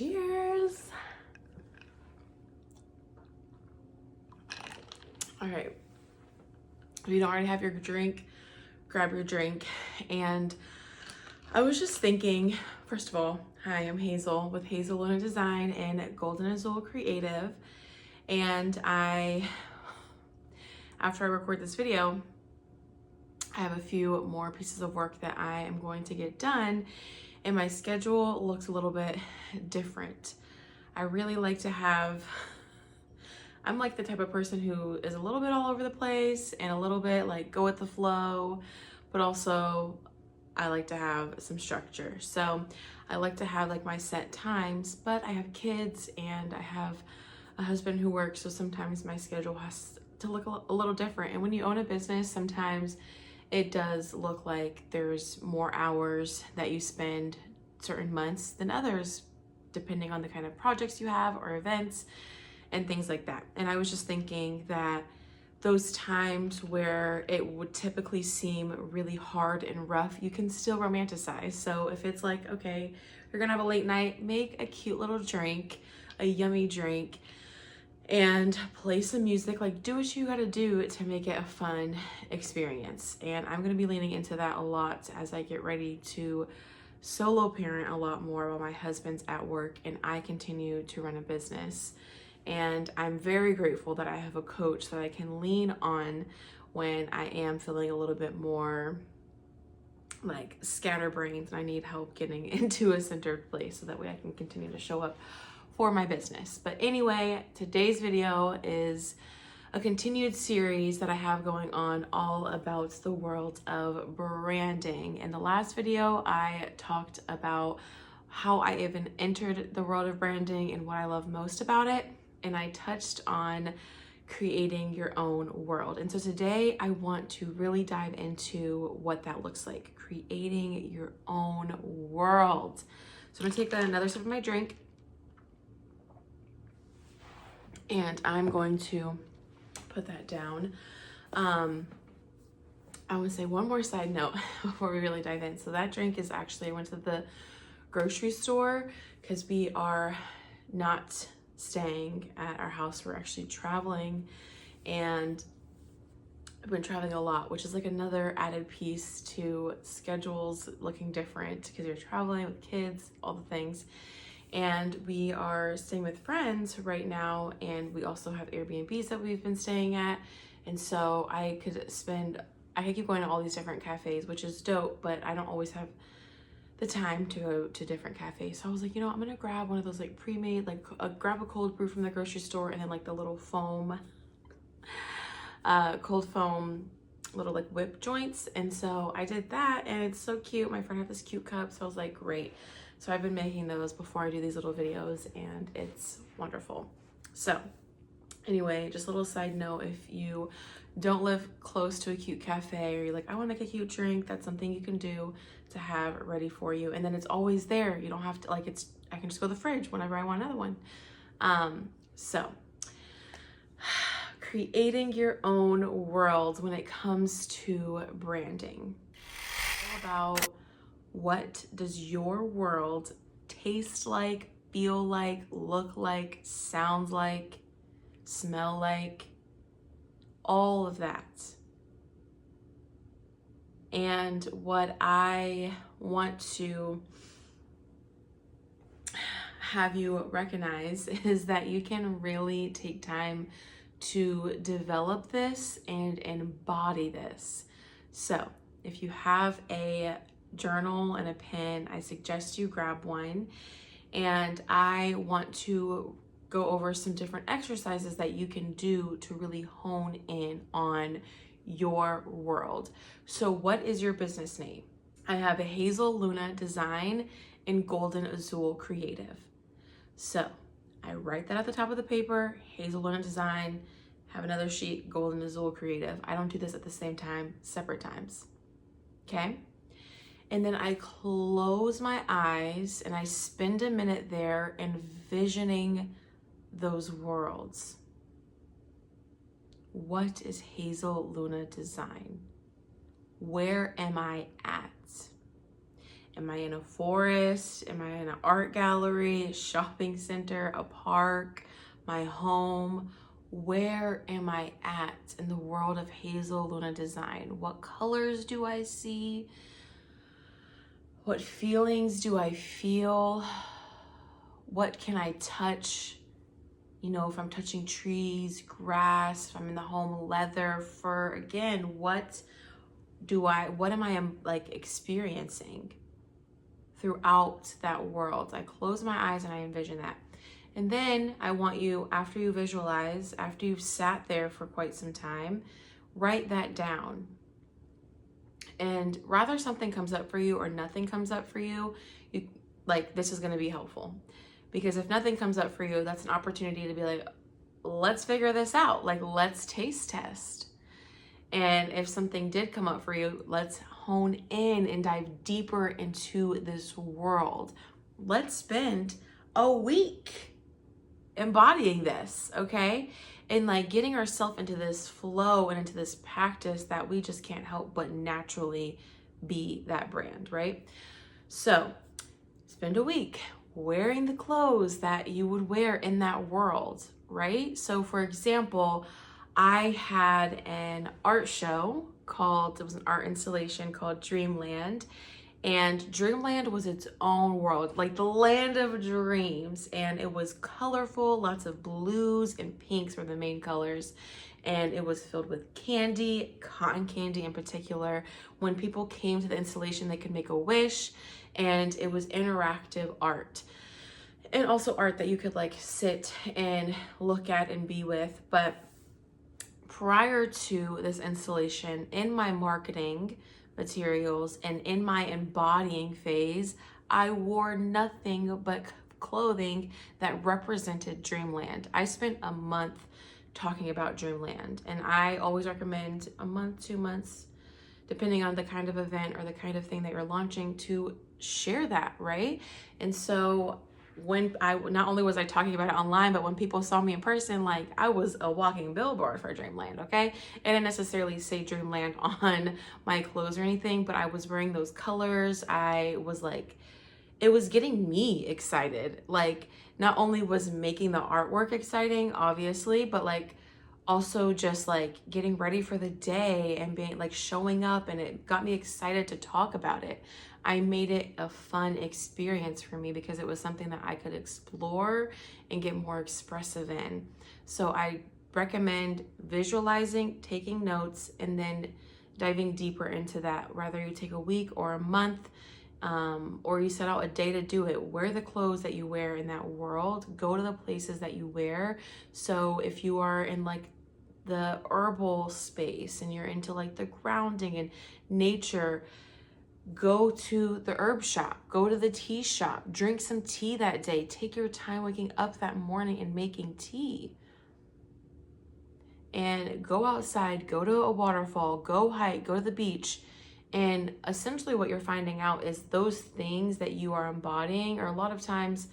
Cheers. All right, if you don't already have your drink, grab your drink. And I was just thinking, first of all, hi, I'm Hazel with Hazel Luna Design and Golden Azul Creative. And after I record this video, I have a few more pieces of work that I am going to get done, and my schedule looks a little bit different. I really like to have, I'm like the type of person who is a little bit all over the place and a little bit like go with the flow, but also I like to have some structure. So I like to have like my set times, but I have kids and I have a husband who works, so sometimes my schedule has to look a little different. And when you own a business, sometimes it does look like there's more hours that you spend certain months than others, depending on the kind of projects you have or events and things like that. And I was just thinking that those times where it would typically seem really hard and rough, you can still romanticize. So if it's like, okay, you're gonna have a late night, make a cute little drink, a yummy drink, and play some music. Like, do what you gotta do to make it a fun experience. And I'm gonna be leaning into that a lot as I get ready to solo parent a lot more while my husband's at work and I continue to run a business. And I'm very grateful that I have a coach that I can lean on when I am feeling a little bit more like scatterbrained and I need help getting into a centered place, so that way I can continue to show up for my business. But anyway, today's video is a continued series that I have going on all about the world of branding. In the last video, I talked about how I even entered the world of branding and what I love most about it. And I touched on creating your own world. And so today I want to really dive into what that looks like, creating your own world. So I'm gonna take another sip of my drink, and I'm going to put that down. I want to say one more side note before we really dive in. So that drink is actually, I went to the grocery store because we are not staying at our house. We're actually traveling, and I've been traveling a lot, which is like another added piece to schedules looking different because you're traveling with kids, all the things. And we are staying with friends right now, and we also have Airbnbs that we've been staying at. And so I could keep going to all these different cafes, which is dope, but I don't always have the time to go to different cafes. So I was like, you know, I'm gonna grab one of those like pre-made, like grab a cold brew from the grocery store, and then like the little foam, cold foam little like whip joints. And so I did that, and it's so cute. My friend had this cute cup, so I was like, great. So I've been making those before I do these little videos, and it's wonderful. So anyway, just a little side note, if you don't live close to a cute cafe, or you're like, I want to make a cute drink, that's something you can do to have ready for you. And then it's always there. You don't have to, like, I can just go to the fridge whenever I want another one. So creating your own world when it comes to branding. It's all about, what does your world taste like, feel like, look like, sound like, smell like, all of that. And what I want to have you recognize is that you can really take time to develop this and embody this. So if you have a journal and a pen, I suggest you grab one. And I want to go over some different exercises that you can do to really hone in on your world. So what is your business name? I have a Hazel Luna Design and Golden Azul Creative. So I write that at the top of the paper, Hazel Luna Design, have another sheet, Golden Azul Creative. I don't do this at the same time, separate times, okay? And then I close my eyes and I spend a minute there envisioning those worlds. What is Hazel Luna Design? Where am I at? Am I in a forest? Am I in an art gallery, a shopping center, a park, my home? Where am I at in the world of Hazel Luna design? What colors do I see? What feelings do I feel? What can I touch? You know, if I'm touching trees, grass, if I'm in the home, leather, fur, again, what am I like experiencing throughout that world? I close my eyes and I envision that. And then I want you, after you visualize, after you've sat there for quite some time, write that down. And rather something comes up for you or nothing comes up for you, like this is going to be helpful. Because if nothing comes up for you, that's an opportunity to be like, let's figure this out. Like, let's taste test. And if something did come up for you, let's hone in and dive deeper into this world. Let's spend a week embodying this, okay? And like getting ourselves into this flow and into this practice that we just can't help but naturally be that brand, right? So spend a week wearing the clothes that you would wear in that world, right? So for example, I had an art show it was an art installation called Dreamland. And Dreamland was its own world, like the land of dreams. And it was colorful, lots of blues and pinks were the main colors. And it was filled with candy, cotton candy in particular. When people came to the installation, they could make a wish. And it was interactive art. And also art that you could like sit and look at and be with. But prior to this installation, in my marketing materials and in my embodying phase, I wore nothing but clothing that represented Dreamland. I spent a month talking about Dreamland, and I always recommend a month, 2 months, depending on the kind of event or the kind of thing that you're launching, to share that, right? And so when not only was I talking about it online, but when people saw me in person, like I was a walking billboard for Dreamland, okay? I didn't necessarily say Dreamland on my clothes or anything, but I was wearing those colors. I was like, it was getting me excited. Like, not only was making the artwork exciting, obviously, but like also just like getting ready for the day and being like showing up, and it got me excited to talk about it. I made it a fun experience for me because it was something that I could explore and get more expressive in. So I recommend visualizing, taking notes, and then diving deeper into that. Whether you take a week or a month, or you set out a day to do it, wear the clothes that you wear in that world, go to the places that you wear. So if you are in like the herbal space and you're into like the grounding and nature, go to the herb shop, go to the tea shop, drink some tea that day. Take your time waking up that morning and making tea. And go outside, go to a waterfall, go hike, go to the beach. And essentially what you're finding out is those things that you are embodying are a lot of times,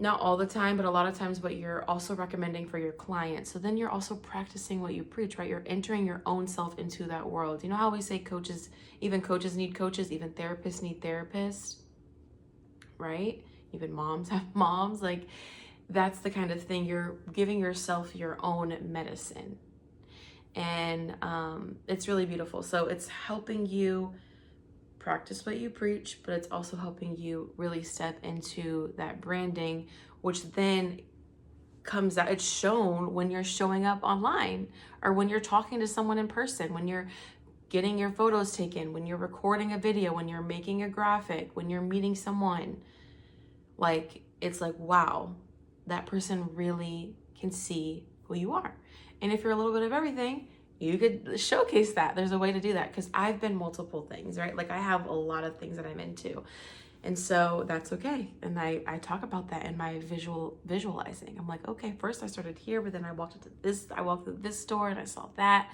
not all the time, but a lot of times what you're also recommending for your clients. So then you're also practicing what you preach, right? You're entering your own self into that world. You know how we say even coaches need coaches, even therapists need therapists, right? Even moms have moms. Like, that's the kind of thing. You're giving yourself your own medicine. And it's really beautiful. So it's helping you practice what you preach, but it's also helping you really step into that branding, which then comes out, it's shown when you're showing up online, or when you're talking to someone in person, when you're getting your photos taken, when you're recording a video, when you're making a graphic, when you're meeting someone. Like, it's like, wow, that person really can see who you are. And if you're a little bit of everything, you could showcase that. There's a way to do that, because I've been multiple things, right? Like, I have a lot of things that I'm into. And so that's okay. And I talk about that in my visualizing. I'm like, okay, first I started here, but then I walked through this store and I saw that.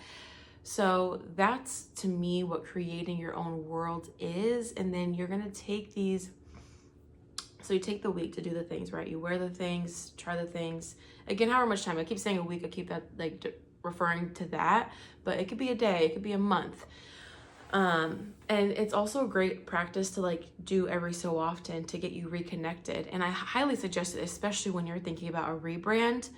So that's, to me, what creating your own world is. And then you're going to take these. So you take the week to do the things, right? You wear the things, try the things. Again, however much time. I keep saying a week. I keep that like referring to that, but it could be a day, it could be a month. And it's also a great practice to like do every so often to get you reconnected. And I highly suggest it, especially when you're thinking about a rebrand.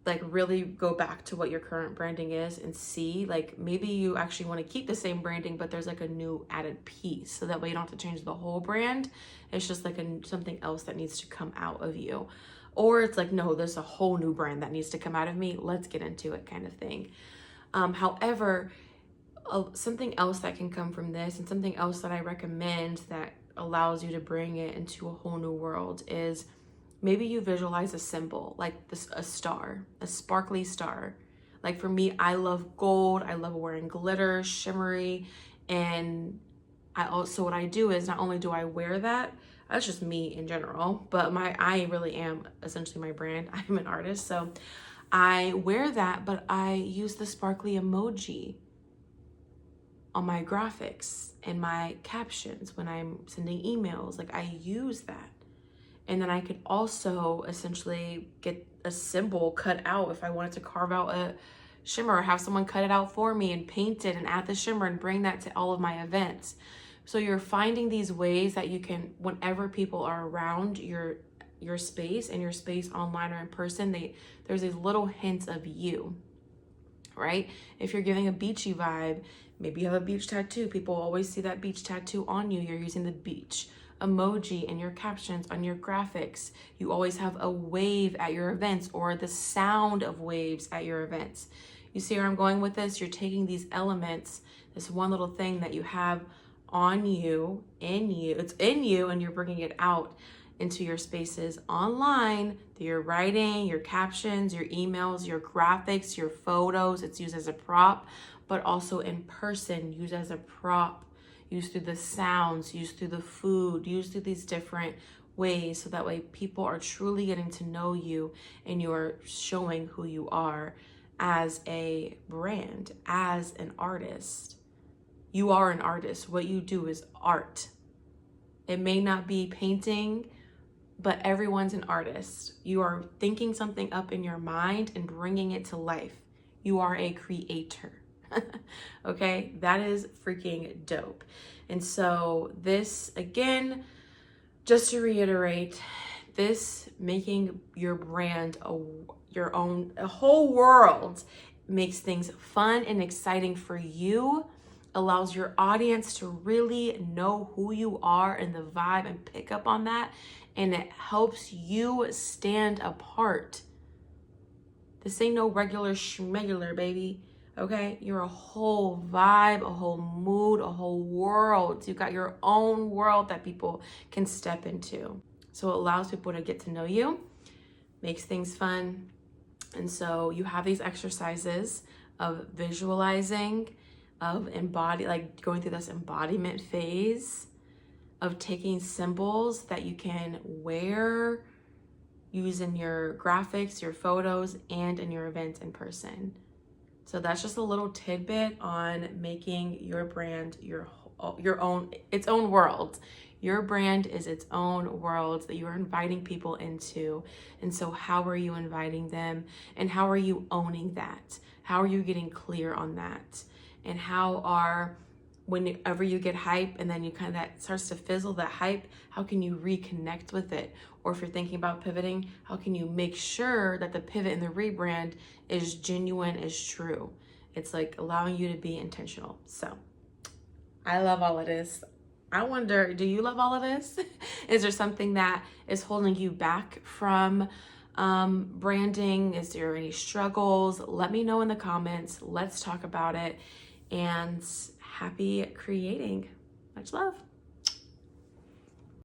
Like really go back to what your current branding is and see, like maybe you actually want to keep the same branding, but there's like a new added piece. So that way you don't have to change the whole brand. It's just like something else that needs to come out of you. Or it's like, no, there's a whole new brand that needs to come out of me. Let's get into it kind of thing. However, something else that can come from this, and something else that I recommend that allows you to bring it into a whole new world, is maybe you visualize a symbol like this, a star, a sparkly star. Like for me, I love gold. I love wearing glitter, shimmery. And what I do is not only do I wear that, that's just me in general, but I really am essentially my brand. I'm an artist. So I wear that, but I use the sparkly emoji on my graphics and my captions when I'm sending emails. Like I use that. And then I could also essentially get a symbol cut out if I wanted to carve out a shimmer, or have someone cut it out for me and paint it and add the shimmer and bring that to all of my events. So you're finding these ways that you can, whenever people are around your space, and your space online or in person, there's these little hints of you, right? If you're giving a beachy vibe, maybe you have a beach tattoo. People always see that beach tattoo on you. You're using the beach emoji in your captions, on your graphics. You always have a wave at your events, or the sound of waves at your events. You see where I'm going with this? You're taking these elements, this one little thing that you have on you, it's in you, and you're bringing it out into your spaces online, your writing, your captions, your emails, your graphics, your photos. It's used as a prop, but also in person, used as a prop, used through the sounds, used through the food, used through these different ways. So that way people are truly getting to know you, and you are showing who you are as a brand, as an artist. You are an artist. What you do is art. It may not be painting, but everyone's an artist. You are thinking something up in your mind and bringing it to life. You are a creator. Okay, that is freaking dope. And so this, again, just to reiterate, this making your brand your own, a whole world, makes things fun and exciting for you, allows your audience to really know who you are and the vibe and pick up on that, and it helps you stand apart. This ain't no regular schmegular, baby. Okay, you're a whole vibe, a whole mood, a whole world. You've got your own world that people can step into. So it allows people to get to know you, makes things fun. And so you have these exercises of visualizing, of like going through this embodiment phase, of taking symbols that you can wear, use in your graphics, your photos, and in your events in person. So that's just a little tidbit on making your brand your own, its own world. Your brand is its own world that you are inviting people into. And so how are you inviting them? And how are you owning that? How are you getting clear on that? And whenever you get hype and then you kind of, that starts to fizzle, that hype, how can you reconnect with it? Or if you're thinking about pivoting, how can you make sure that the pivot and the rebrand is genuine, is true? It's like allowing you to be intentional. So I love all of this. I wonder, do you love all of this? Is there something that is holding you back from branding? Is there any struggles? Let me know in the comments. Let's talk about it. And happy creating. Much love.